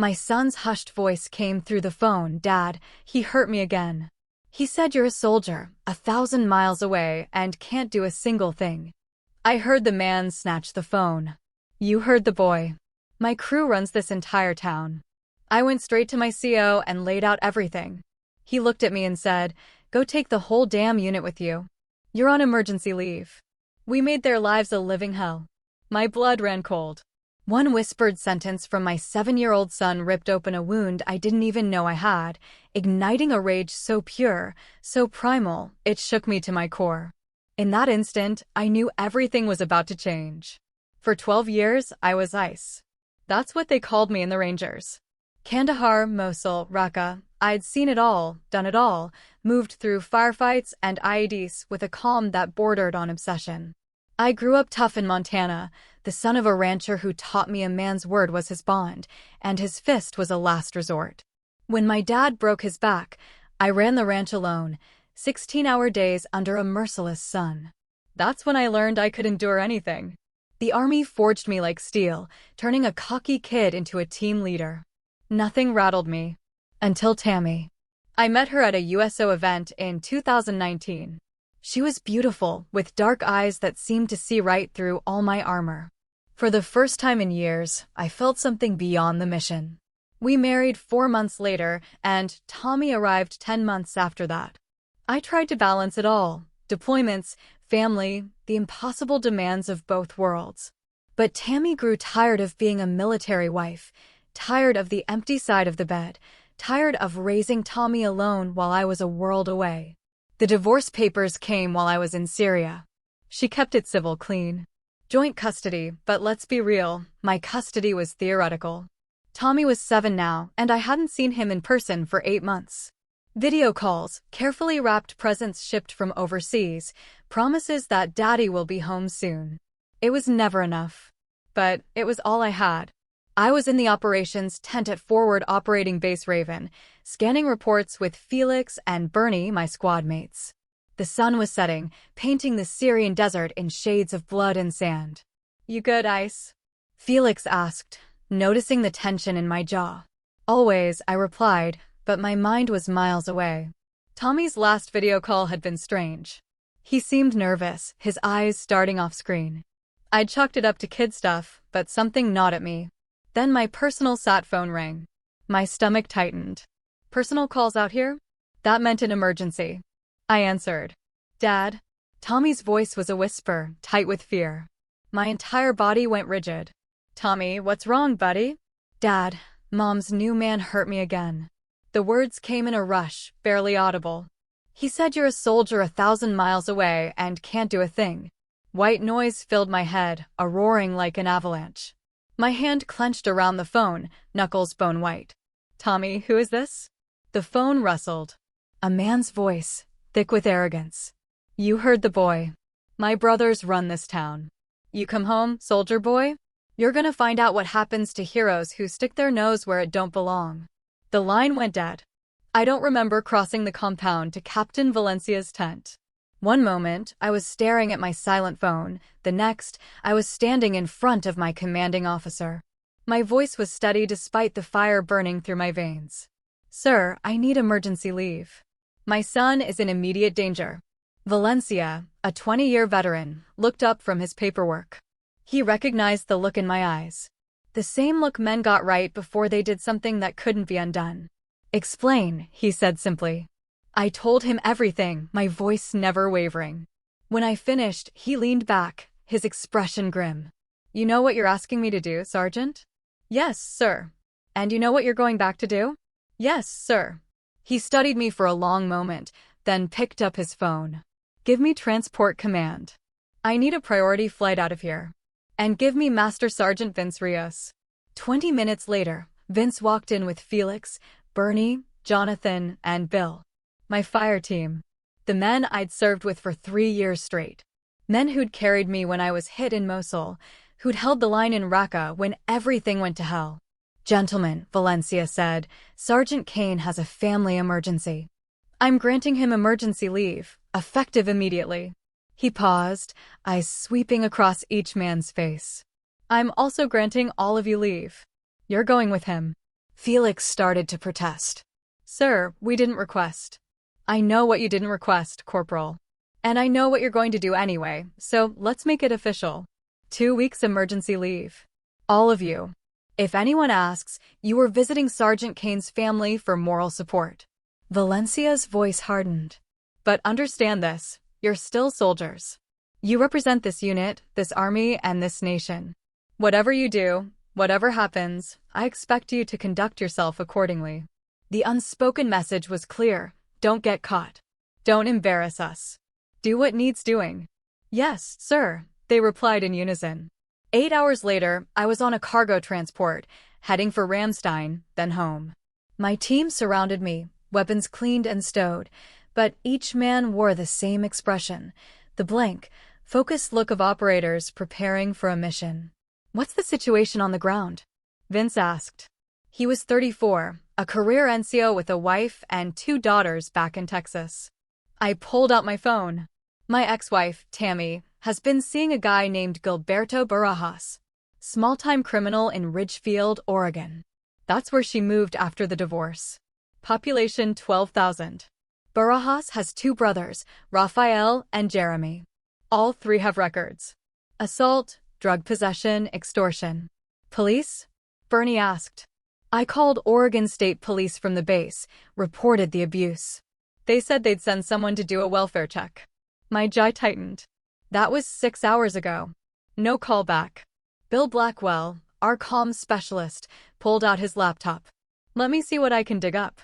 My son's hushed voice came through the phone. "Dad, he hurt me again. He said you're a soldier, 1,000 miles away, and can't do a single thing." I heard the man snatch the phone. "You heard the boy. My crew runs this entire town." I went straight to my CO and laid out everything. He looked at me and said, "Go take the whole damn unit with you. You're on emergency leave." We made their lives a living hell. My blood ran cold. One whispered sentence from my 7-year-old son ripped open a wound I didn't even know I had, igniting a rage so pure, so primal, it shook me to my core. In that instant, I knew everything was about to change. For 12 years, I was ICE. That's what they called me in the Rangers. Kandahar, Mosul, Raqqa, I'd seen it all, done it all, moved through firefights and IEDs with a calm that bordered on obsession. I grew up tough in Montana, the son of a rancher who taught me a man's word was his bond, and his fist was a last resort. When my dad broke his back, I ran the ranch alone, 16-hour days under a merciless sun. That's when I learned I could endure anything. The Army forged me like steel, turning a cocky kid into a team leader. Nothing rattled me. Until Tammy. I met her at a USO event in 2019. She was beautiful, with dark eyes that seemed to see right through all my armor. For the first time in years, I felt something beyond the mission. We married 4 months later, and Tommy arrived 10 months after that. I tried to balance it all: deployments, family, the impossible demands of both worlds. But Tammy grew tired of being a military wife, tired of the empty side of the bed, tired of raising Tommy alone while I was a world away. The divorce papers came while I was in Syria. She kept it civil clean. Joint custody, but let's be real, my custody was theoretical. Tommy was 7 now, and I hadn't seen him in person for 8 months. Video calls, carefully wrapped presents shipped from overseas, promises that Daddy will be home soon. It was never enough. But it was all I had. I was in the operations tent at Forward Operating Base Raven, scanning reports with Felix and Bernie, my squad mates. The sun was setting, painting the Syrian desert in shades of blood and sand. "You good, Ice?" Felix asked, noticing the tension in my jaw. "Always," I replied, but my mind was miles away. Tommy's last video call had been strange. He seemed nervous, his eyes starting off screen. I chalked it up to kid stuff, but something gnawed at me. Then my personal sat phone rang. My stomach tightened. "Personal calls out here?" That meant an emergency. I answered. "Dad?" Tommy's voice was a whisper, tight with fear. My entire body went rigid. "Tommy, what's wrong, buddy?" "Dad, Mom's new man hurt me again." The words came in a rush, barely audible. "He said you're a soldier 1,000 miles away and can't do a thing." White noise filled my head, a roaring like an avalanche. My hand clenched around the phone, knuckles bone white. "Tommy, who is this?" The phone rustled. A man's voice, thick with arrogance. "You heard the boy. My brothers run this town. You come home, soldier boy? You're gonna find out what happens to heroes who stick their nose where it don't belong." The line went dead. I don't remember crossing the compound to Captain Valencia's tent. One moment, I was staring at my silent phone. The next, I was standing in front of my commanding officer. My voice was steady despite the fire burning through my veins. "Sir, I need emergency leave. My son is in immediate danger." Valencia, a 20-year veteran, looked up from his paperwork. He recognized the look in my eyes. The same look men got right before they did something that couldn't be undone. "Explain," he said simply. I told him everything, my voice never wavering. When I finished, he leaned back, his expression grim. "You know what you're asking me to do, Sergeant?" "Yes, sir." "And you know what you're going back to do?" "Yes, sir." He studied me for a long moment, then picked up his phone. "Give me transport command. I need a priority flight out of here. And give me Master Sergeant Vince Rios." 20 minutes later, Vince walked in with Felix, Bernie, Jonathan, and Bill. My fire team. The men I'd served with for 3 years straight. Men who'd carried me when I was hit in Mosul, who'd held the line in Raqqa when everything went to hell. "Gentlemen," Valencia said, "Sergeant Kane has a family emergency. I'm granting him emergency leave, effective immediately." He paused, eyes sweeping across each man's face. "I'm also granting all of you leave. You're going with him." Felix started to protest. Sir, we didn't request. I know what you didn't request, Corporal. And I know what you're going to do anyway, so let's make it official. 2 weeks emergency leave. All of you. If anyone asks, you were visiting Sergeant Kane's family for moral support. Valencia's voice hardened. But understand this, you're still soldiers. You represent this unit, this army, and this nation. Whatever you do, whatever happens, I expect you to conduct yourself accordingly. The unspoken message was clear. Don't get caught. Don't embarrass us. Do what needs doing. Yes, sir, they replied in unison. 8 hours later, I was on a cargo transport, heading for Ramstein, then home. My team surrounded me, weapons cleaned and stowed, but each man wore the same expression, the blank, focused look of operators preparing for a mission. What's the situation on the ground? Vince asked. He was 34, a career NCO with a wife and 2 daughters back in Texas. I pulled out my phone. My ex-wife, Tammy, has been seeing a guy named Gilberto Barajas, small-time criminal in Ridgefield, Oregon. That's where she moved after the divorce. Population 12,000. Barajas has 2 brothers, Rafael and Jeremy. All 3 have records. Assault, drug possession, extortion. Police? Bernie asked. I called Oregon State Police from the base, reported the abuse. They said they'd send someone to do a welfare check. My jaw tightened. That was 6 hours ago. No call back. Bill Blackwell, our comms specialist, pulled out his laptop. Let me see what I can dig up.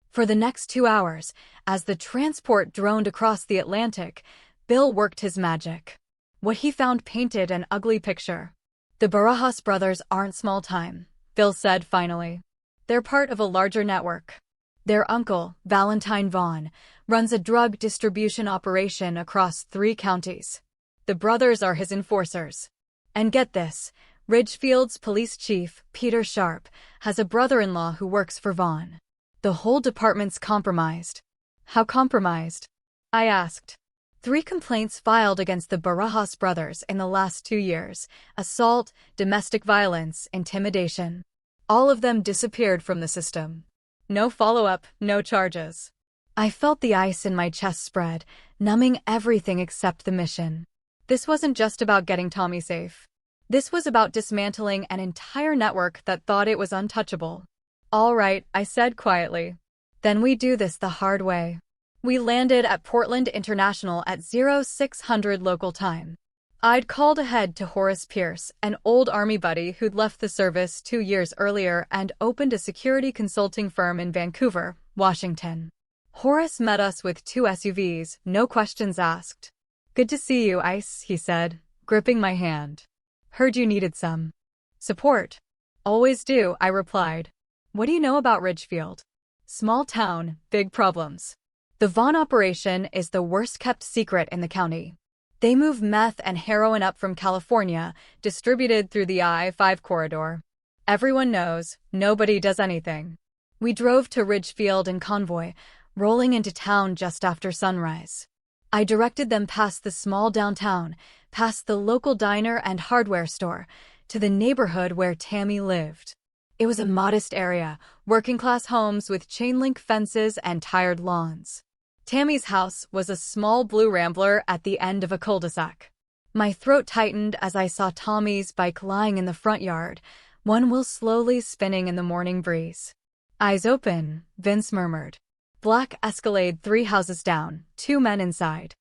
For the next 2 hours, as the transport droned across the Atlantic, Bill worked his magic. What he found painted an ugly picture. The Barajas brothers aren't small-time, Bill said finally. They're part of a larger network. Their uncle, Valentine Vaughn, runs a drug distribution operation across 3 counties. The brothers are his enforcers. And get this, Ridgefield's police chief, Peter Sharp, has a brother-in-law who works for Vaughn. The whole department's compromised. How compromised? I asked. 3 complaints filed against the Barajas brothers in the last 2 years: assault, domestic violence, intimidation. All of them disappeared from the system. No follow-up, no charges. I felt the ice in my chest spread, numbing everything except the mission. This wasn't just about getting Tommy safe. This was about dismantling an entire network that thought it was untouchable. All right, I said quietly. Then we do this the hard way. We landed at Portland International at 0600 local time. I'd called ahead to Horace Pierce, an old Army buddy who'd left the service 2 years earlier and opened a security consulting firm in Vancouver, Washington. Horace met us with 2 SUVs, no questions asked. Good to see you, Ice, he said, gripping my hand. Heard you needed some support. Always do, I replied. What do you know about Ridgefield? Small town, big problems. The Vaughn operation is the worst-kept secret in the county. They move meth and heroin up from California, distributed through the I-5 corridor. Everyone knows, nobody does anything. We drove to Ridgefield in convoy, rolling into town just after sunrise. I directed them past the small downtown, past the local diner and hardware store, to the neighborhood where Tammy lived. It was a modest area, working-class homes with chain-link fences and tired lawns. Tammy's house was a small blue Rambler at the end of a cul-de-sac. My throat tightened as I saw Tommy's bike lying in the front yard, one wheel slowly spinning in the morning breeze. Eyes open, Vince murmured. Black Escalade 3 houses down, 2 men inside.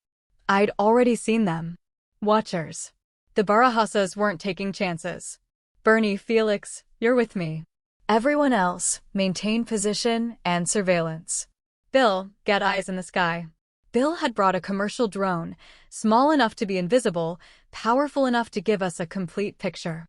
I'd already seen them. Watchers. The Barajasas weren't taking chances. Bernie, Felix, you're with me. Everyone else, maintain position and surveillance. Bill, get eyes in the sky. Bill had brought a commercial drone, small enough to be invisible, powerful enough to give us a complete picture.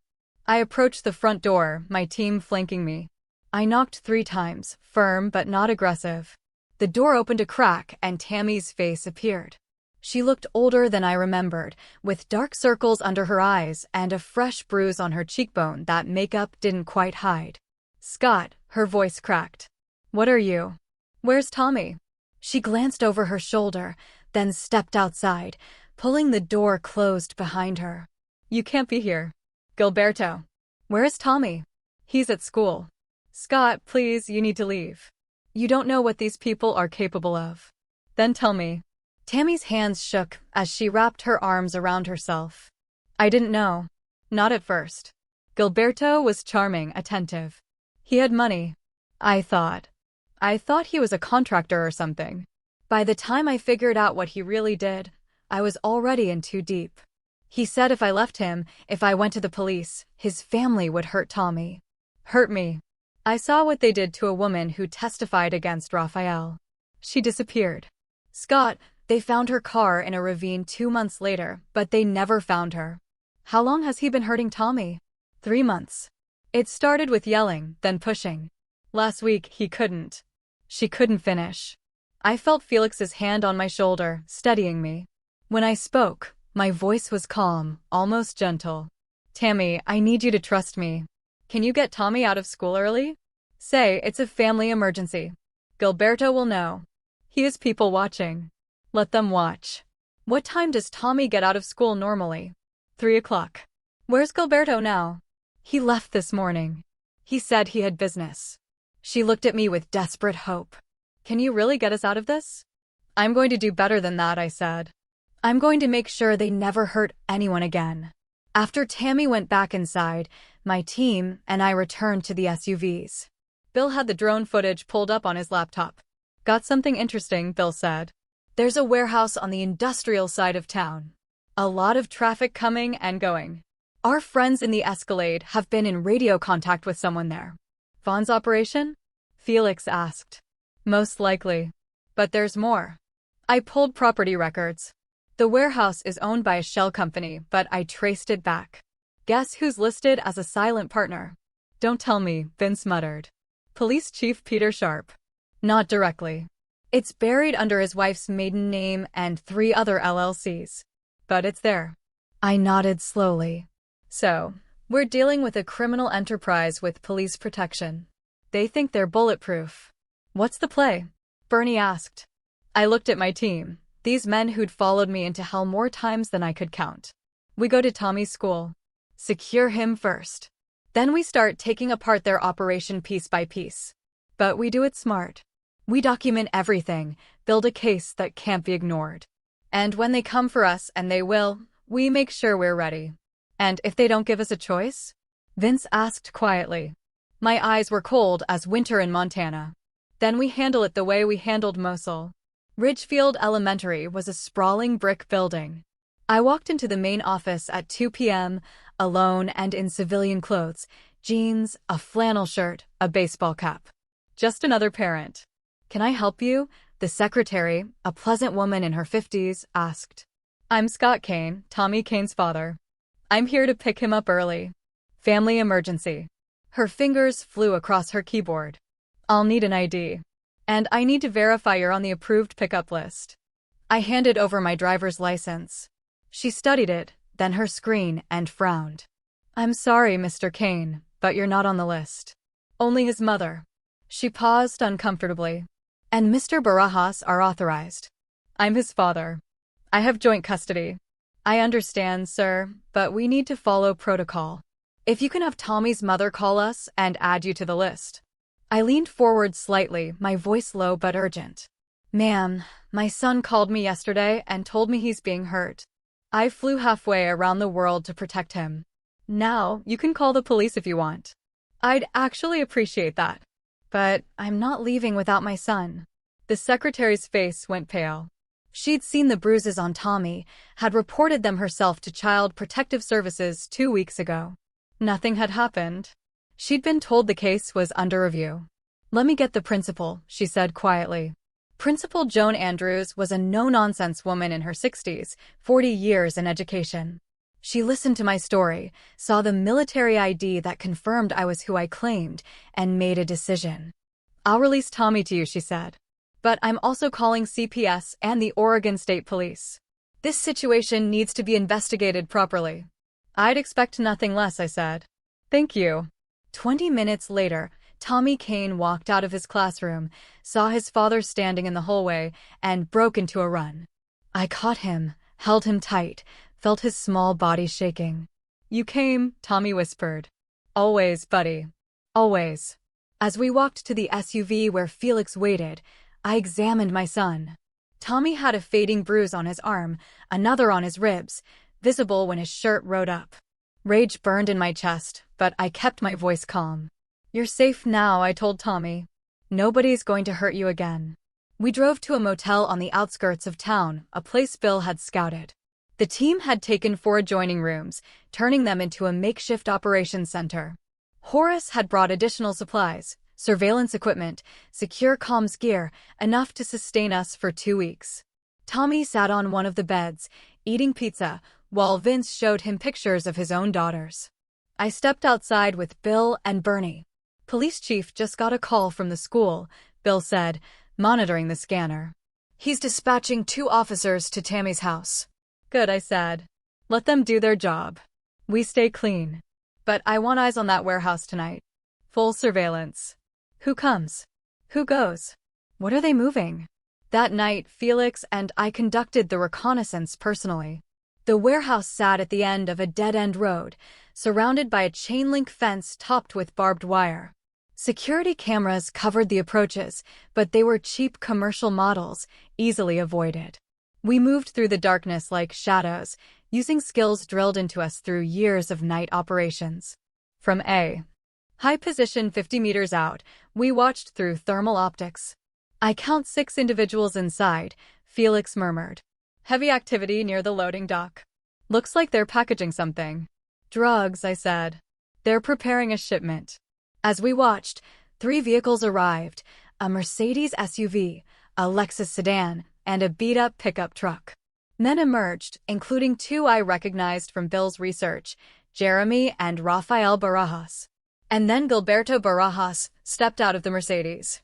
I approached the front door, my team flanking me. I knocked 3 times, firm but not aggressive. The door opened a crack and Tammy's face appeared. She looked older than I remembered, with dark circles under her eyes and a fresh bruise on her cheekbone that makeup didn't quite hide. Scott, her voice cracked. What are you? Where's Tommy? She glanced over her shoulder, then stepped outside, pulling the door closed behind her. You can't be here. Gilberto. Where is Tommy? He's at school. Scott, please, you need to leave. You don't know what these people are capable of. Then tell me. Tammy's hands shook as she wrapped her arms around herself. I didn't know. Not at first. Gilberto was charming, attentive. He had money. I thought he was a contractor or something. By the time I figured out what he really did, I was already in too deep. He said if I left him, if I went to the police, his family would hurt Tommy. Hurt me. I saw what they did to a woman who testified against Raphael. She disappeared. Scott, they found her car in a ravine 2 months later, but they never found her. How long has he been hurting Tommy? 3 months. It started with yelling, then pushing. Last week, he couldn't. She couldn't finish. I felt Felix's hand on my shoulder, steadying me. When I spoke, my voice was calm, almost gentle. Tammy, I need you to trust me. Can you get Tommy out of school early? Say it's a family emergency. Gilberto will know. He has people watching. Let them watch. What time does Tommy get out of school normally? 3 o'clock. Where's Gilberto now? He left this morning. He said he had business. She looked at me with desperate hope. Can you really get us out of this? I'm going to do better than that, I said. I'm going to make sure they never hurt anyone again. After Tammy went back inside, my team and I returned to the SUVs. Bill had the drone footage pulled up on his laptop. Got something interesting, Bill said. There's a warehouse on the industrial side of town. A lot of traffic coming and going. Our friends in the Escalade have been in radio contact with someone there. Vaughn's operation? Felix asked. Most likely. But there's more. I pulled property records. The warehouse is owned by a shell company, but I traced it back. Guess who's listed as a silent partner? Don't tell me, Vince muttered. Police Chief Peter Sharp. Not directly. It's buried under his wife's maiden name and 3 other LLCs. But it's there. I nodded slowly. So, we're dealing with a criminal enterprise with police protection. They think they're bulletproof. What's the play? Bernie asked. I looked at my team, these men who'd followed me into hell more times than I could count. We go to Tommy's school. Secure him first. Then we start taking apart their operation piece by piece. But we do it smart. We document everything, build a case that can't be ignored. And when they come for us, and they will, we make sure we're ready. And if they don't give us a choice? Vince asked quietly. My eyes were cold as winter in Montana. Then we handle it the way we handled Mosul. Ridgefield Elementary was a sprawling brick building. I walked into the main office at 2 p.m., alone and in civilian clothes, jeans, a flannel shirt, a baseball cap. Just another parent. Can I help you? The secretary, a pleasant woman in her 50s, asked. I'm Scott Kane, Tommy Kane's father. I'm here to pick him up early. Family emergency. Her fingers flew across her keyboard. I'll need an ID. And I need to verify you're on the approved pickup list. I handed over my driver's license. She studied it, then her screen, and frowned. I'm sorry, Mr. Kane, but you're not on the list. Only his mother. She paused uncomfortably. And Mr. Barajas are authorized. I'm his father. I have joint custody. I understand, sir, but we need to follow protocol. If you can have Tommy's mother call us and add you to the list. I leaned forward slightly, my voice low but urgent. Ma'am, my son called me yesterday and told me he's being hurt. I flew halfway around the world to protect him. Now, you can call the police if you want. I'd actually appreciate that. But I'm not leaving without my son. The secretary's face went pale. She'd seen the bruises on Tommy, had reported them herself to Child Protective Services 2 weeks ago. Nothing had happened. She'd been told the case was under review. Let me get the principal, she said quietly. Principal Joan Andrews was a no-nonsense woman in her 60s, 40 years in education. She listened to my story, saw the military ID that confirmed I was who I claimed, and made a decision. I'll release Tommy to you, she said. But I'm also calling CPS and the Oregon State Police. This situation needs to be investigated properly. I'd expect nothing less, I said. Thank you. 20 minutes later, Tommy Kane walked out of his classroom, saw his father standing in the hallway, and broke into a run. I caught him, held him tight, felt his small body shaking. You came, Tommy whispered. Always, buddy. Always. As we walked to the SUV where Felix waited, I examined my son. Tommy had a fading bruise on his arm, another on his ribs, visible when his shirt rode up. Rage burned in my chest, but I kept my voice calm. "You're safe now," I told Tommy. "Nobody's going to hurt you again." We drove to a motel on the outskirts of town, a place Bill had scouted. The team had taken 4 adjoining rooms, turning them into a makeshift operations center. Horace had brought additional supplies, surveillance equipment, secure comms gear, enough to sustain us for 2 weeks. Tommy sat on one of the beds, eating pizza, while Vince showed him pictures of his own daughters. I stepped outside with Bill and Bernie. "Police chief just got a call from the school," Bill said, monitoring the scanner. "He's dispatching 2 officers to Tammy's house." "Good," I said. "Let them do their job. We stay clean. But I want eyes on that warehouse tonight. Full surveillance. Who comes? Who goes? What are they moving?" That night, Felix and I conducted the reconnaissance personally. The warehouse sat at the end of a dead-end road, surrounded by a chain-link fence topped with barbed wire. Security cameras covered the approaches, but they were cheap commercial models, easily avoided. We moved through the darkness like shadows, using skills drilled into us through years of night operations. From a high position 50 meters out, we watched through thermal optics. "I count 6 individuals inside," Felix murmured. "Heavy activity near the loading dock. Looks like they're packaging something." "Drugs," I said. "They're preparing a shipment." As we watched, 3 vehicles arrived, a Mercedes SUV, a Lexus sedan, and a beat-up pickup truck. Men emerged, including 2 I recognized from Bill's research, Jeremy and Rafael Barajas. And then Gilberto Barajas stepped out of the Mercedes.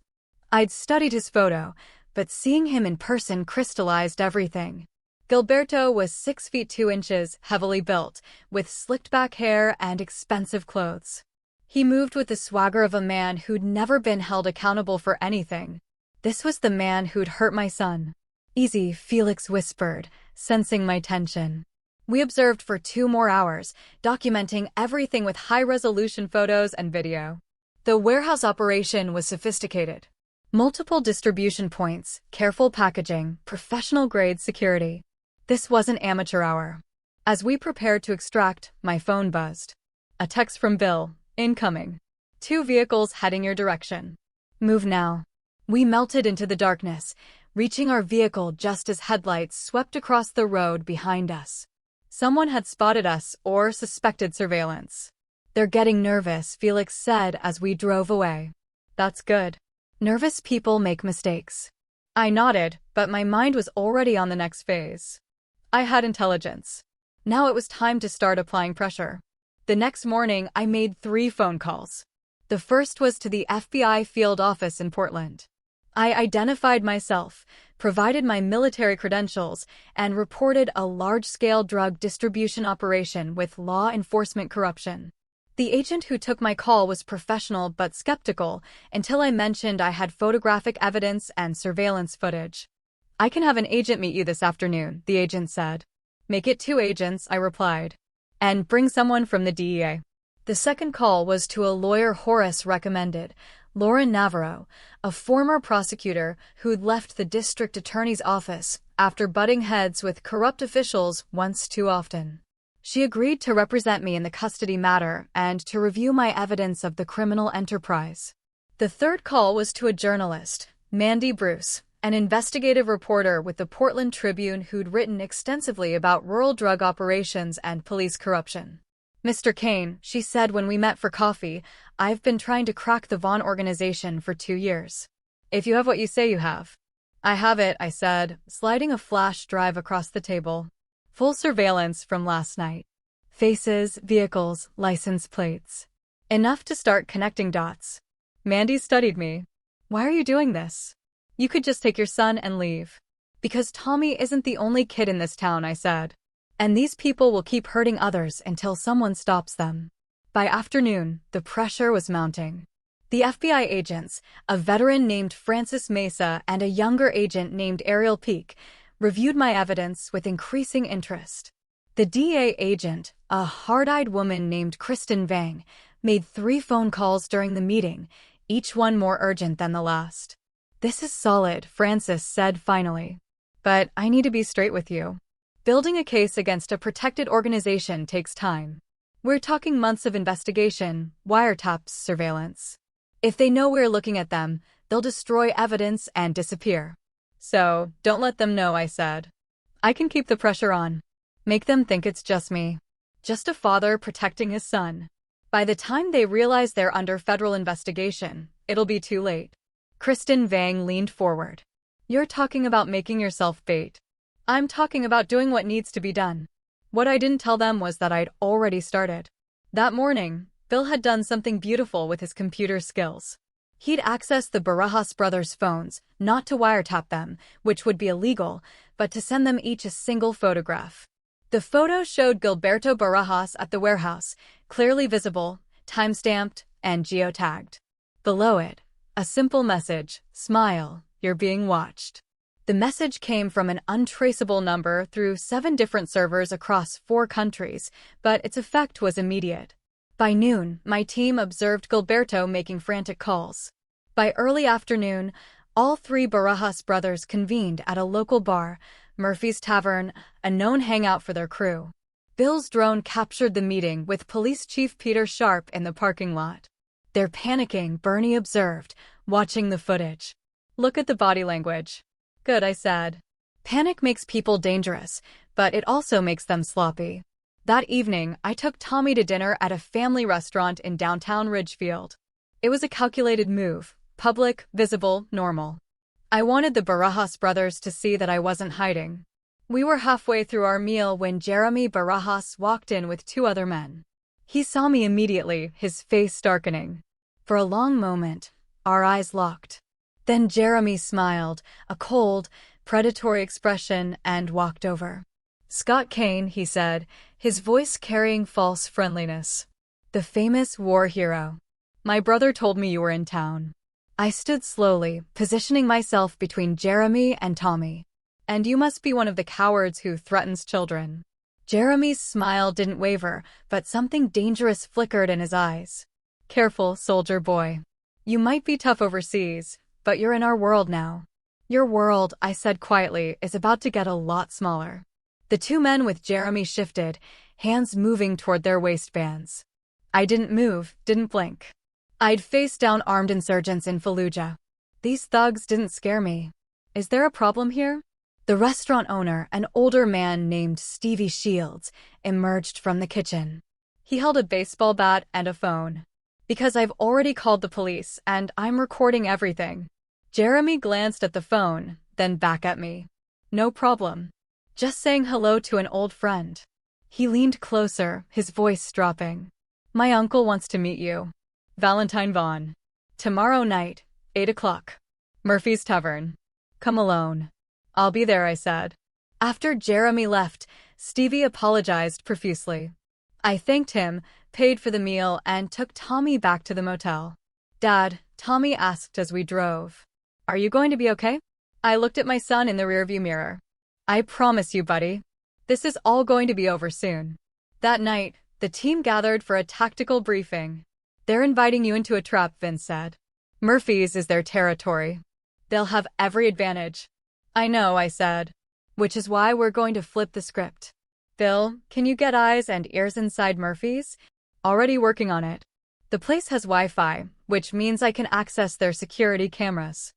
I'd studied his photo, but seeing him in person crystallized everything. Gilberto was 6 feet 2 inches, heavily built, with slicked-back hair and expensive clothes. He moved with the swagger of a man who'd never been held accountable for anything. This was the man who'd hurt my son. "Easy," Felix whispered, sensing my tension. We observed for 2 more hours, documenting everything with high-resolution photos and video. The warehouse operation was sophisticated. Multiple distribution points, careful packaging, professional-grade security. This wasn't amateur hour. As we prepared to extract, my phone buzzed. A text from Bill. "Incoming. 2 vehicles heading your direction. Move now." We melted into the darkness, reaching our vehicle just as headlights swept across the road behind us. Someone had spotted us or suspected surveillance. "They're getting nervous," Felix said as we drove away. "That's good. Nervous people make mistakes." I nodded, but my mind was already on the next phase. I had intelligence. Now it was time to start applying pressure. The next morning, I made 3 phone calls. The first was to the FBI field office in Portland. I identified myself, provided my military credentials, and reported a large-scale drug distribution operation with law enforcement corruption. The agent who took my call was professional but skeptical until I mentioned I had photographic evidence and surveillance footage. "I can have an agent meet you this afternoon," the agent said. "Make it 2 agents," I replied. "And bring someone from the DEA." The second call was to a lawyer Horace recommended, Lauren Navarro, a former prosecutor who'd left the district attorney's office after butting heads with corrupt officials once too often. She agreed to represent me in the custody matter and to review my evidence of the criminal enterprise. The third call was to a journalist, Mandy Bruce, an investigative reporter with the Portland Tribune who'd written extensively about rural drug operations and police corruption. "Mr. Kane," she said when we met for coffee, "I've been trying to crack the Vaughn organization for 2 years. If you have what you say you have." "I have it," I said, sliding a flash drive across the table. Full surveillance from last night. Faces, vehicles, license plates. Enough to start connecting dots. Mandy studied me. "Why are you doing this? You could just take your son and leave." "Because Tommy isn't the only kid in this town," I said. "And these people will keep hurting others until someone stops them." By afternoon, the pressure was mounting. The FBI agents, a veteran named Francis Mesa and a younger agent named Ariel Peak, reviewed my evidence with increasing interest. The DA agent, a hard-eyed woman named Kristen Vang, made 3 phone calls during the meeting, each one more urgent than the last. "This is solid," Francis said finally. "But I need to be straight with you. Building a case against a protected organization takes time. We're talking months of investigation, wiretaps, surveillance. If they know we're looking at them, they'll destroy evidence and disappear. So, don't let them know," I said. "I can keep the pressure on. Make them think it's just me. Just a father protecting his son. By the time they realize they're under federal investigation, it'll be too late." Kristen Vang leaned forward. "You're talking about making yourself bait. I'm talking about doing what needs to be done." What I didn't tell them was that I'd already started. That morning, Bill had done something beautiful with his computer skills. He'd accessed the Barajas brothers' phones, not to wiretap them, which would be illegal, but to send them each a single photograph. The photo showed Gilberto Barajas at the warehouse, clearly visible, time-stamped, and geotagged. Below it, a simple message: "Smile, you're being watched." The message came from an untraceable number through 7 different servers across 4 countries, but its effect was immediate. By noon, my team observed Gilberto making frantic calls. By early afternoon, all 3 Barajas brothers convened at a local bar, Murphy's Tavern, a known hangout for their crew. Bill's drone captured the meeting with Police Chief Peter Sharp in the parking lot. "They're panicking," Bernie observed, watching the footage. "Look at the body language." "Good," I said. Panic makes people dangerous, but it also makes them sloppy. That evening, I took Tommy to dinner at a family restaurant in downtown Ridgefield. It was a calculated move, public, visible, normal. I wanted the Barajas brothers to see that I wasn't hiding. We were halfway through our meal when Jeremy Barajas walked in with 2 other men. He saw me immediately, his face darkening. For a long moment, our eyes locked. Then Jeremy smiled, a cold, predatory expression, and walked over. "Scott Kane," he said, his voice carrying false friendliness. "The famous war hero. My brother told me you were in town." I stood slowly, positioning myself between Jeremy and Tommy. "And you must be one of the cowards who threatens children." Jeremy's smile didn't waver, but something dangerous flickered in his eyes. "Careful, soldier boy. You might be tough overseas, but you're in our world now." "Your world," I said quietly, "is about to get a lot smaller." The 2 men with Jeremy shifted, hands moving toward their waistbands. I didn't move, didn't blink. I'd faced down armed insurgents in Fallujah. These thugs didn't scare me. "Is there a problem here?" The restaurant owner, an older man named Stevie Shields, emerged from the kitchen. He held a baseball bat and a phone. "Because I've already called the police, and I'm recording everything." Jeremy glanced at the phone, then back at me. "No problem. Just saying hello to an old friend." He leaned closer, his voice dropping. "My uncle wants to meet you. Valentine Vaughn. Tomorrow night, 8 o'clock. Murphy's Tavern. Come alone." "I'll be there," I said. After Jeremy left, Stevie apologized profusely. I thanked him, paid for the meal, and took Tommy back to the motel. "Dad," Tommy asked as we drove, "are you going to be okay?" I looked at my son in the rearview mirror. "I promise you, buddy. This is all going to be over soon." That night, the team gathered for a tactical briefing. "They're inviting you into a trap," Vince said. "Murphy's is their territory. They'll have every advantage." "I know," I said. "Which is why we're going to flip the script. Bill, can you get eyes and ears inside Murphy's?" "Already working on it. The place has Wi-Fi, which means I can access their security cameras.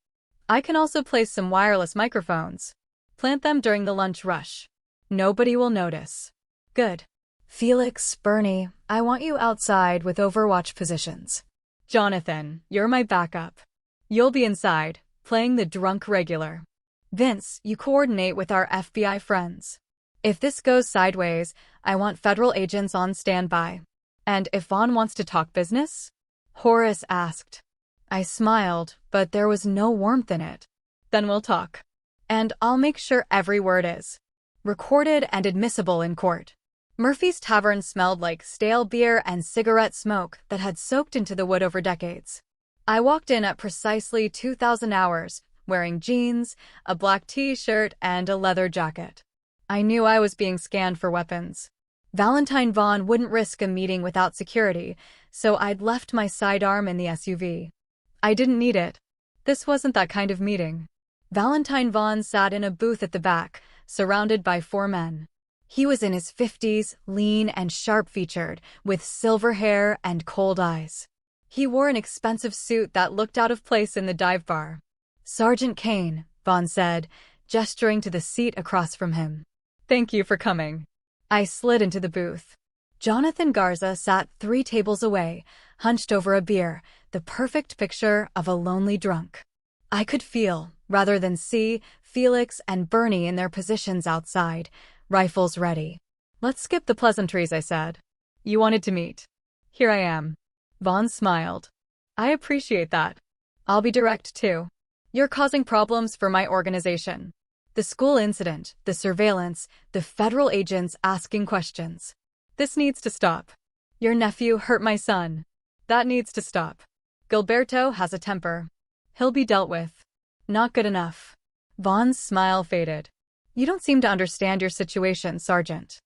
I can also place some wireless microphones. Plant them during the lunch rush. Nobody will notice." "Good. Felix, Bernie, I want you outside with overwatch positions. Jonathan, you're my backup. You'll be inside, playing the drunk regular. Vince, you coordinate with our FBI friends. If this goes sideways, I want federal agents on standby." "And if Vaughn wants to talk business?" Horace asked. I smiled, but there was no warmth in it. "Then we'll talk. And I'll make sure every word is recorded and admissible in court." Murphy's Tavern smelled like stale beer and cigarette smoke that had soaked into the wood over decades. I walked in at precisely 2,000 hours, wearing jeans, a black t-shirt, and a leather jacket. I knew I was being scanned for weapons. Valentine Vaughn wouldn't risk a meeting without security, so I'd left my sidearm in the SUV. I didn't need it. This wasn't that kind of meeting. Valentine Vaughn sat in a booth at the back, surrounded by 4 men. He was in his 50s, lean and sharp-featured, with silver hair and cold eyes. He wore an expensive suit that looked out of place in the dive bar. "Sergeant Kane," Vaughn said, gesturing to the seat across from him. "Thank you for coming." I slid into the booth. Jonathan Garza sat 3 tables away, hunched over a beer, the perfect picture of a lonely drunk. I could feel, rather than see, Felix and Bernie in their positions outside, rifles ready. "Let's skip the pleasantries," I said. "You wanted to meet. Here I am." Vaughn smiled. "I appreciate that. I'll be direct, too. You're causing problems for my organization. The school incident, the surveillance, the federal agents asking questions. This needs to stop. Your nephew hurt my son. That needs to stop. Gilberto has a temper. He'll be dealt with. Not good enough." Vaughn's smile faded. "You don't seem to understand your situation, Sergeant.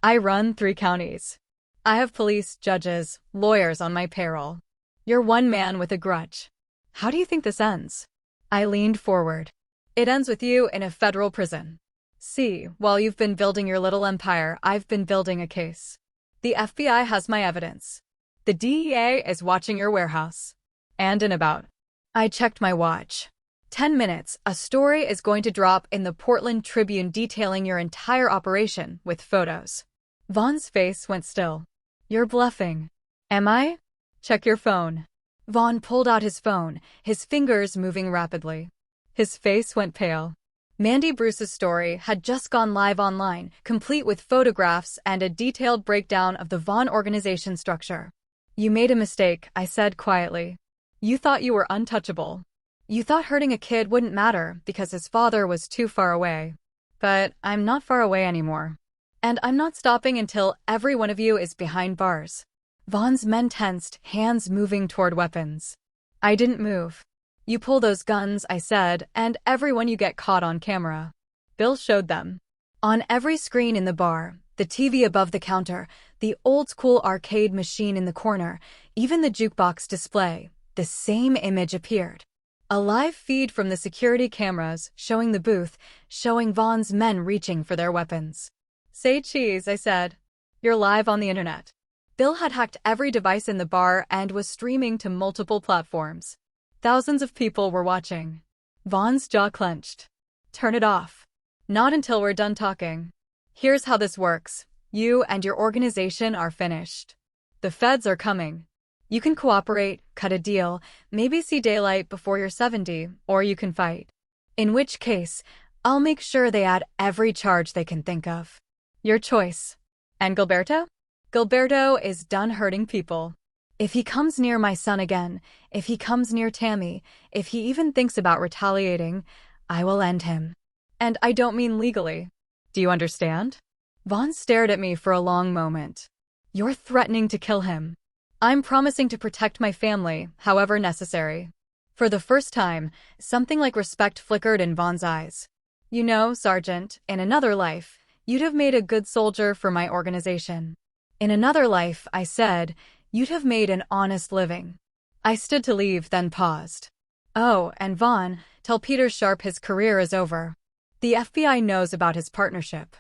I run 3 counties. I have police, judges, lawyers on my payroll. You're one man with a grudge. How do you think this ends?" I leaned forward. "It ends with you in a federal prison. See, while you've been building your little empire, I've been building a case. The FBI has my evidence. The DEA is watching your warehouse. And in about..." I checked my watch. 10 minutes, a story is going to drop in the Portland Tribune detailing your entire operation with photos. Vaughn's face went still. "You're bluffing." "Am I?" "Check your phone." Vaughn pulled out his phone, his fingers moving rapidly. His face went pale. Mandy Bruce's story had just gone live online, complete with photographs and a detailed breakdown of the Vaughn organization structure. "You made a mistake," I said quietly. "You thought you were untouchable. You thought hurting a kid wouldn't matter because his father was too far away. But I'm not far away anymore. And I'm not stopping until every one of you is behind bars." Vaughn's men tensed, hands moving toward weapons. I didn't move. "You pull those guns," I said, "and everyone you get caught on camera." Bill showed them. On every screen in the bar, the TV above the counter, the old-school arcade machine in the corner, even the jukebox display, the same image appeared. A live feed from the security cameras, showing the booth, showing Vaughn's men reaching for their weapons. "Say cheese," I said. "You're live on the internet." Bill had hacked every device in the bar and was streaming to multiple platforms. Thousands of people were watching. Vaughn's jaw clenched. "Turn it off." "Not until we're done talking. Here's how this works. You and your organization are finished. The feds are coming. You can cooperate, cut a deal, maybe see daylight before you're 70, or you can fight. In which case, I'll make sure they add every charge they can think of. Your choice." "And Gilberto?" "Gilberto is done hurting people. If he comes near my son again, if he comes near Tammy, if he even thinks about retaliating, I will end him. And I don't mean legally. Do you understand?" Vaughn stared at me for a long moment. "You're threatening to kill him." "I'm promising to protect my family, however necessary." For the first time, something like respect flickered in Vaughn's eyes. "You know, Sergeant, in another life, you'd have made a good soldier for my organization. In another life," I said, "you'd have made an honest living." I stood to leave, then paused. "Oh, and Vaughn, tell Peter Sharp his career is over. The FBI knows about his partnership.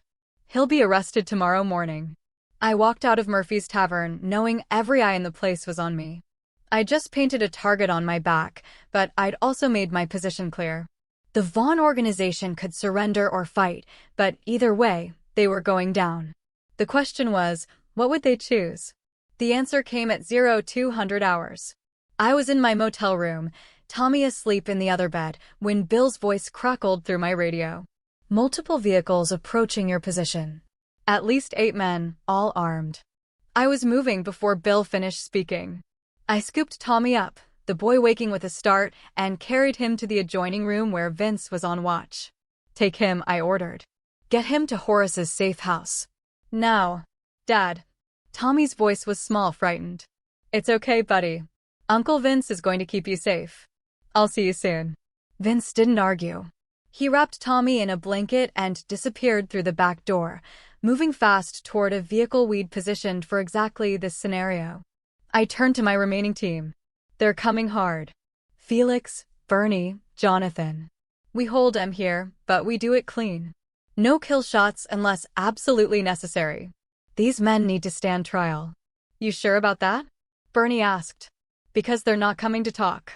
He'll be arrested tomorrow morning." I walked out of Murphy's Tavern, knowing every eye in the place was on me. I just painted a target on my back, but I'd also made my position clear. The Vaughn organization could surrender or fight, but either way, they were going down. The question was, what would they choose? The answer came at 0200 hours. I was in my motel room, Tommy asleep in the other bed, when Bill's voice crackled through my radio. "Multiple vehicles approaching your position. At least 8 men, all armed." I was moving before Bill finished speaking. I scooped Tommy up, the boy waking with a start, and carried him to the adjoining room where Vince was on watch. "Take him," I ordered. "Get him to Horace's safe house. Now." "Dad." Tommy's voice was small, frightened. "It's okay, buddy. Uncle Vince is going to keep you safe. I'll see you soon." Vince didn't argue. He wrapped Tommy in a blanket and disappeared through the back door, moving fast toward a vehicle we'd positioned for exactly this scenario. I turned to my remaining team. "They're coming hard. Felix, Bernie, Jonathan. We hold M here, but we do it clean. No kill shots unless absolutely necessary. These men need to stand trial. You sure about that? Bernie asked. Because they're not coming to talk.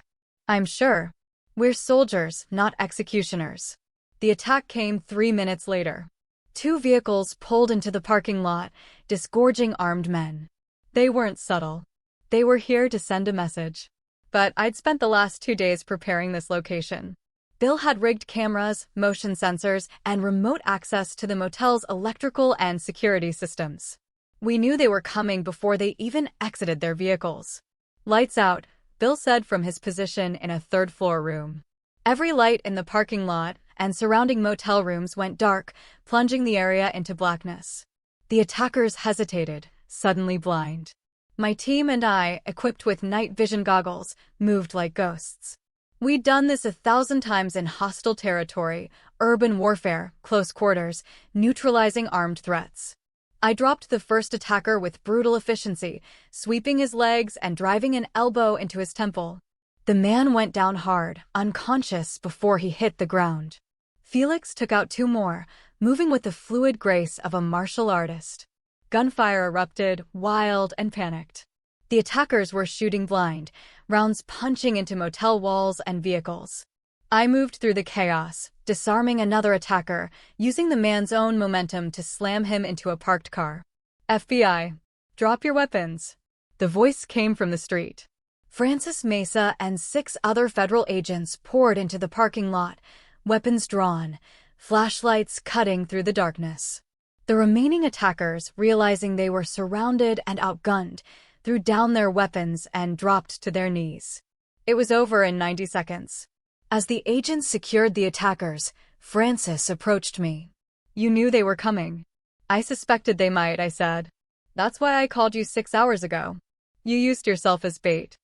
I'm sure. We're soldiers, not executioners. The attack came 3 minutes later. 2 vehicles pulled into the parking lot, disgorging armed men. They weren't subtle. They were here to send a message. But I'd spent the last 2 days preparing this location. Bill had rigged cameras, motion sensors, and remote access to the motel's electrical and security systems. We knew they were coming before they even exited their vehicles. Lights out, Bill said from his position in a third-floor room. Every light in the parking lot and surrounding motel rooms went dark, plunging the area into blackness. The attackers hesitated, suddenly blind. My team and I, equipped with night vision goggles, moved like ghosts. We'd done this 1,000 times in hostile territory, urban warfare, close quarters, neutralizing armed threats. I dropped the first attacker with brutal efficiency, sweeping his legs and driving an elbow into his temple. The man went down hard, unconscious before he hit the ground. Felix took out 2 more, moving with the fluid grace of a martial artist. Gunfire erupted, wild and panicked. The attackers were shooting blind, rounds punching into motel walls and vehicles. I moved through the chaos, disarming another attacker, using the man's own momentum to slam him into a parked car. FBI, drop your weapons. The voice came from the street. Francis Mesa and 6 other federal agents poured into the parking lot, weapons drawn, flashlights cutting through the darkness. The remaining attackers, realizing they were surrounded and outgunned, threw down their weapons and dropped to their knees. It was over in 90 seconds. As the agents secured the attackers, Francis approached me. You knew they were coming. I suspected they might, I said. That's why I called you 6 hours ago. You used yourself as bait.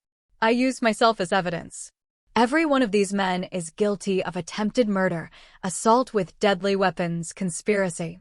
I used myself as evidence. Every one of these men is guilty of attempted murder, assault with deadly weapons, conspiracy.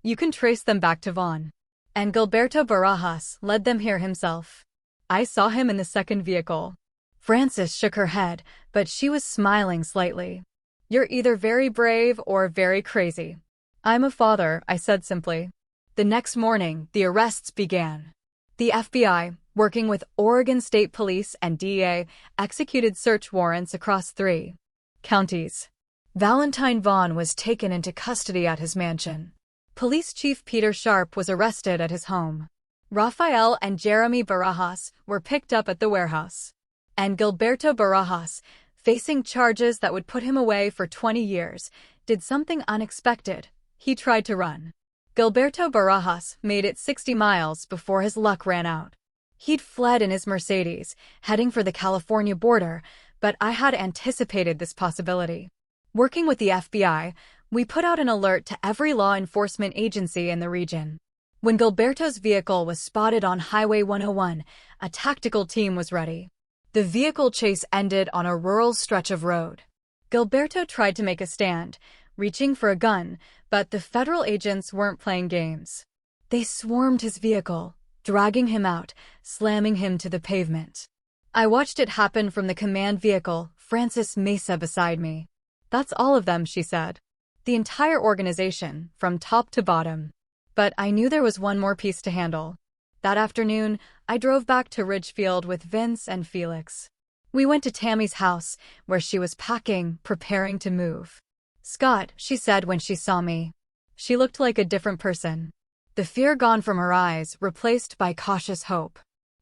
You can trace them back to Vaughn. And Gilberto Barajas led them here himself. I saw him in the second vehicle. Frances shook her head, but she was smiling slightly. You're either very brave or very crazy. I'm a father, I said simply. The next morning, the arrests began. The FBI, working with Oregon State Police and DEA, executed search warrants across 3 counties. Valentine Vaughn was taken into custody at his mansion. Police Chief Peter Sharp was arrested at his home. Rafael and Jeremy Barajas were picked up at the warehouse. And Gilberto Barajas, facing charges that would put him away for 20 years, did something unexpected. He tried to run. Gilberto Barajas made it 60 miles before his luck ran out. He'd fled in his Mercedes, heading for the California border, but I had anticipated this possibility. Working with the FBI, we put out an alert to every law enforcement agency in the region. When Gilberto's vehicle was spotted on Highway 101, a tactical team was ready. The vehicle chase ended on a rural stretch of road. Gilberto tried to make a stand, reaching for a gun, but the federal agents weren't playing games. They swarmed his vehicle, dragging him out, slamming him to the pavement. I watched it happen from the command vehicle, Francis Mesa beside me. That's all of them, she said. The entire organization, from top to bottom. But I knew there was one more piece to handle. That afternoon, I drove back to Ridgefield with Vince and Felix. We went to Tammy's house, where she was packing, preparing to move. Scott, she said when she saw me. She looked like a different person. The fear gone from her eyes, replaced by cautious hope.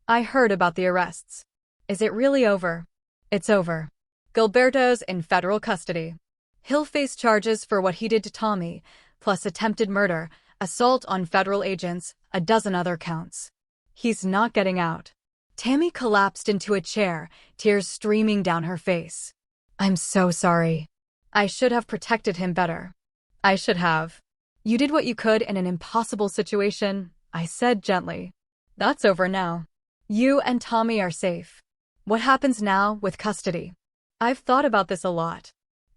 I heard about the arrests. Is it really over? It's over. Gilberto's in federal custody. He'll face charges for what he did to Tommy, plus attempted murder, assault on federal agents, a dozen other counts. He's not getting out. Tammy collapsed into a chair, tears streaming down her face. I'm so sorry. I should have protected him better. I should have. You did what you could in an impossible situation, I said gently. That's over now. You and Tommy are safe. What happens now with custody? I've thought about this a lot.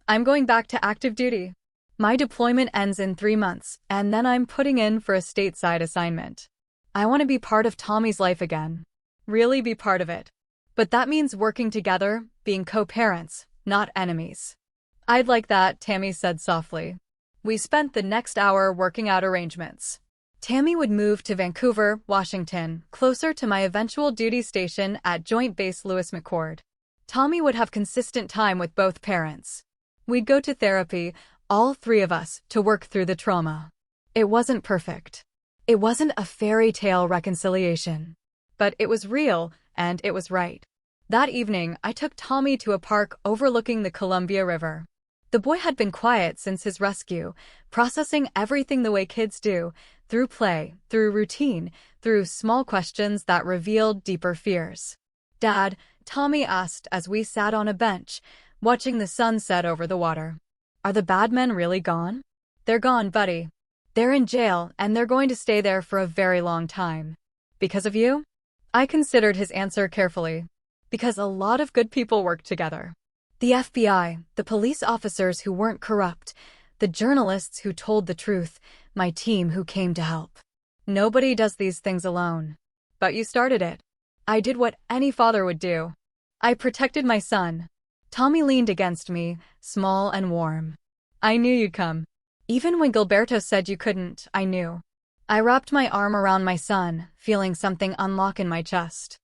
I'm going back to active duty. My deployment ends in 3 months, and then I'm putting in for a stateside assignment. I want to be part of Tommy's life again. Really be part of it. But that means working together, being co-parents, not enemies. I'd like that, Tammy said softly. We spent the next hour working out arrangements. Tammy would move to Vancouver, Washington, closer to my eventual duty station at Joint Base Lewis McChord. Tommy would have consistent time with both parents. We'd go to therapy, all three of us, to work through the trauma. It wasn't perfect. It wasn't a fairy tale reconciliation. But it was real, and it was right. That evening, I took Tommy to a park overlooking the Columbia River. The boy had been quiet since his rescue, processing everything the way kids do, through play, through routine, through small questions that revealed deeper fears. Dad, Tommy asked as we sat on a bench, watching the sun set over the water. Are the bad men really gone? They're gone, buddy. They're in jail, and they're going to stay there for a very long time. Because of you? I considered his answer carefully. Because a lot of good people work together. The FBI, the police officers who weren't corrupt, the journalists who told the truth, my team who came to help. Nobody does these things alone. But you started it. I did what any father would do. I protected my son. Tommy leaned against me, small and warm. I knew you'd come. Even when Gilberto said you couldn't, I knew. I wrapped my arm around my son, feeling something unlock in my chest.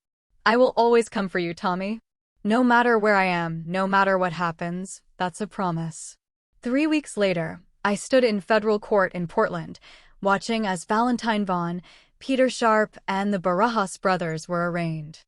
I will always come for you, Tommy. No matter where I am, no matter what happens, that's a promise. 3 weeks later, I stood in federal court in Portland, watching as Valentine Vaughn, Peter Sharp, and the Barajas brothers were arraigned.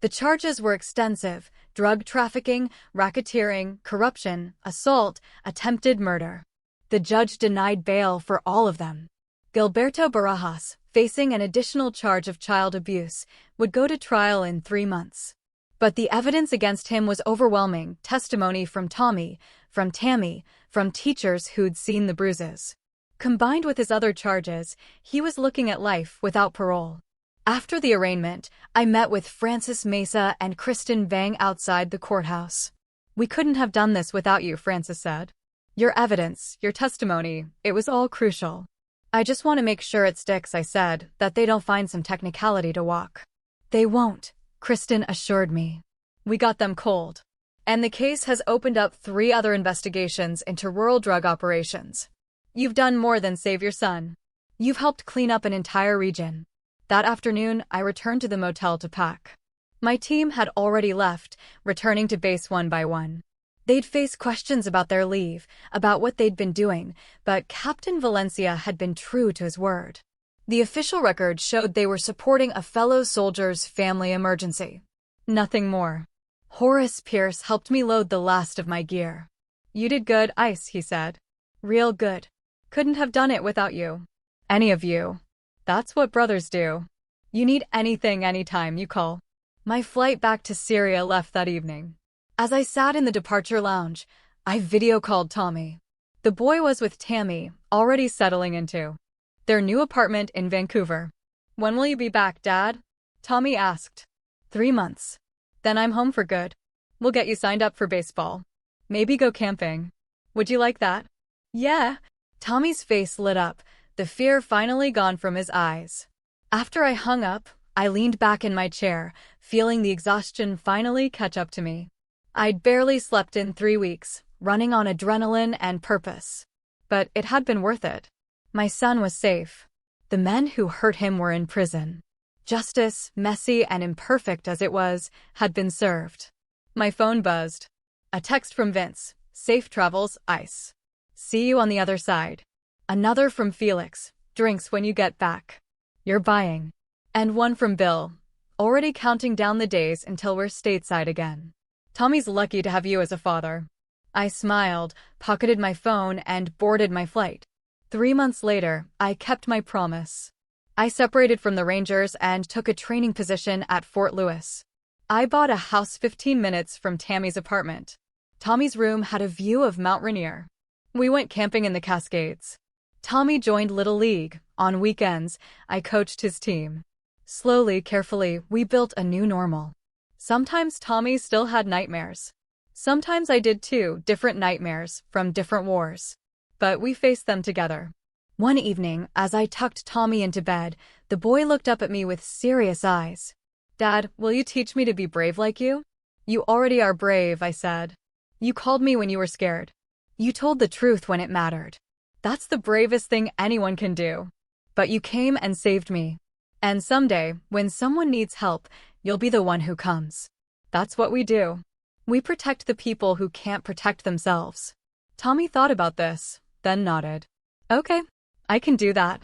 The charges were extensive: drug trafficking, racketeering, corruption, assault, attempted murder. The judge denied bail for all of them. Gilberto Barajas, facing an additional charge of child abuse, would go to trial in 3 months. But the evidence against him was overwhelming: testimony from Tommy, from Tammy, from teachers who'd seen the bruises. Combined with his other charges, he was looking at life without parole. After the arraignment, I met with Francis Mesa and Kristen Vang outside the courthouse. We couldn't have done this without you, Francis said. Your evidence, your testimony, it was all crucial. I just want to make sure it sticks, I said, that they don't find some technicality to walk. They won't, Kristen assured me. We got them cold. And the case has opened up 3 other investigations into rural drug operations. You've done more than save your son. You've helped clean up an entire region. That afternoon, I returned to the motel to pack. My team had already left, returning to base one by one. They'd face questions about their leave, about what they'd been doing, but Captain Valencia had been true to his word. The official record showed they were supporting a fellow soldier's family emergency. Nothing more. Horace Pierce helped me load the last of my gear. You did good, Ice, he said. Real good. Couldn't have done it without you. Any of you. That's what brothers do. You need anything anytime you call. My flight back to Syria left that evening. As I sat in the departure lounge, I video called Tommy. The boy was with Tammy, already settling into their new apartment in Vancouver. When will you be back, Dad? Tommy asked. 3 months. Then I'm home for good. We'll get you signed up for baseball. Maybe go camping. Would you like that? Yeah. Tommy's face lit up, the fear finally gone from his eyes. After I hung up, I leaned back in my chair, feeling the exhaustion finally catch up to me. I'd barely slept in 3 weeks, running on adrenaline and purpose. But it had been worth it. My son was safe. The men who hurt him were in prison. Justice, messy and imperfect as it was, had been served. My phone buzzed. A text from Vince. Safe travels, Ice. See you on the other side. Another from Felix. Drinks when you get back. You're buying. And one from Bill. Already counting down the days until we're stateside again. Tommy's lucky to have you as a father. I smiled, pocketed my phone, and boarded my flight. 3 months later, I kept my promise. I separated from the Rangers and took a training position at Fort Lewis. I bought a house 15 minutes from Tammy's apartment. Tommy's room had a view of Mount Rainier. We went camping in the Cascades. Tommy joined Little League. On weekends, I coached his team. Slowly, carefully, we built a new normal. Sometimes Tommy still had nightmares. Sometimes I did too, different nightmares, from different wars. But we faced them together. One evening, as I tucked Tommy into bed, the boy looked up at me with serious eyes. Dad, will you teach me to be brave like you? You already are brave, I said. You called me when you were scared. You told the truth when it mattered. That's the bravest thing anyone can do. But you came and saved me. And someday, when someone needs help, you'll be the one who comes. That's what we do. We protect the people who can't protect themselves. Tommy thought about this, then nodded. Okay, I can do that.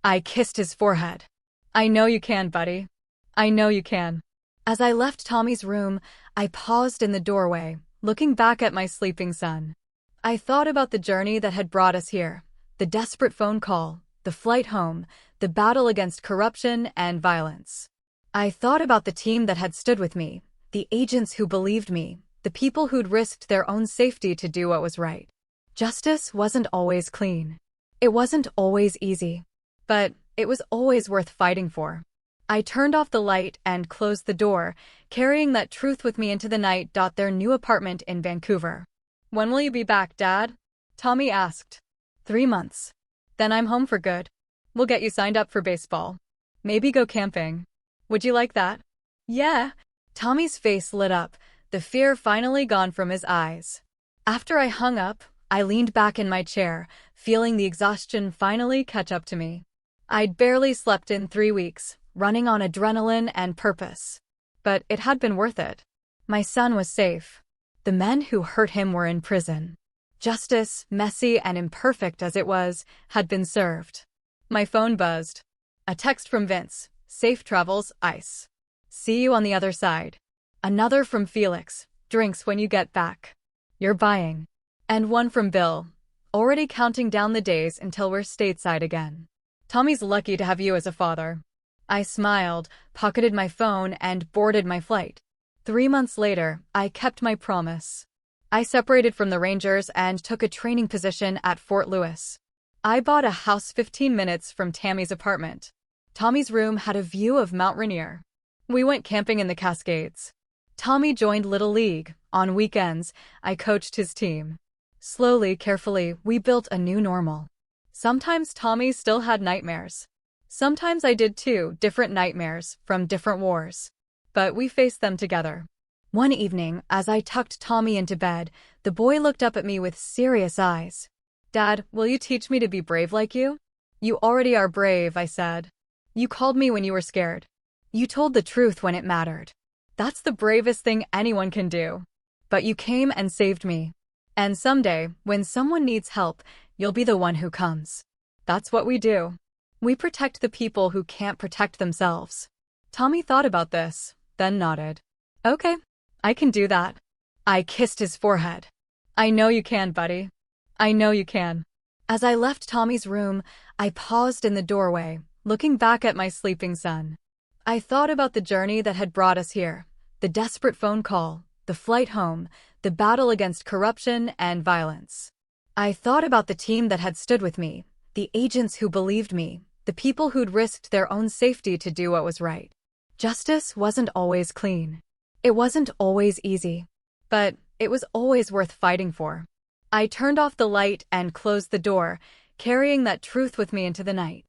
I kissed his forehead. I know you can, buddy. I know you can. As I left Tommy's room, I paused in the doorway, looking back at my sleeping son. I thought about the journey that had brought us here, the desperate phone call, the flight home, the battle against corruption and violence. I thought about the team that had stood with me, the agents who believed me, the people who'd risked their own safety to do what was right. Justice wasn't always clean. It wasn't always easy. But it was always worth fighting for. I turned off the light and closed the door, carrying that truth with me into the night. Their new apartment in Vancouver. When will you be back, Dad? Tommy asked. 3 months. Then I'm home for good. We'll get you signed up for baseball. Maybe go camping. Would you like that? Yeah. Tommy's face lit up, the fear finally gone from his eyes. After I hung up, I leaned back in my chair, feeling the exhaustion finally catch up to me. I'd barely slept in 3 weeks, running on adrenaline and purpose. But it had been worth it. My son was safe. The men who hurt him were in prison. Justice, messy and imperfect as it was, had been served. My phone buzzed. A text from Vince. Safe travels, Ice. See you on the other side. Another from Felix. Drinks when you get back. You're buying. And one from Bill. Already counting down the days until we're stateside again. Tommy's lucky to have you as a father. I smiled, pocketed my phone, and boarded my flight. 3 months later, I kept my promise. I separated from the Rangers and took a training position at Fort Lewis. I bought a house 15 minutes from Tammy's apartment. Tommy's room had a view of Mount Rainier. We went camping in the Cascades. Tommy joined Little League. On weekends, I coached his team. Slowly, carefully, we built a new normal. Sometimes Tommy still had nightmares. Sometimes I did too, different nightmares, from different wars. But we faced them together. One evening, as I tucked Tommy into bed, the boy looked up at me with serious eyes. Dad, will you teach me to be brave like you? You already are brave, I said. You called me when you were scared. You told the truth when it mattered. That's the bravest thing anyone can do. But you came and saved me. And someday, when someone needs help, you'll be the one who comes. That's what we do. We protect the people who can't protect themselves. Tommy thought about this, then nodded. Okay, I can do that. I kissed his forehead. I know you can, buddy. I know you can. As I left Tommy's room, I paused in the doorway, looking back at my sleeping son. I thought about the journey that had brought us here, the desperate phone call, the flight home, the battle against corruption and violence. I thought about the team that had stood with me, the agents who believed me, the people who'd risked their own safety to do what was right. Justice wasn't always clean. It wasn't always easy. But it was always worth fighting for. I turned off the light and closed the door, carrying that truth with me into the night.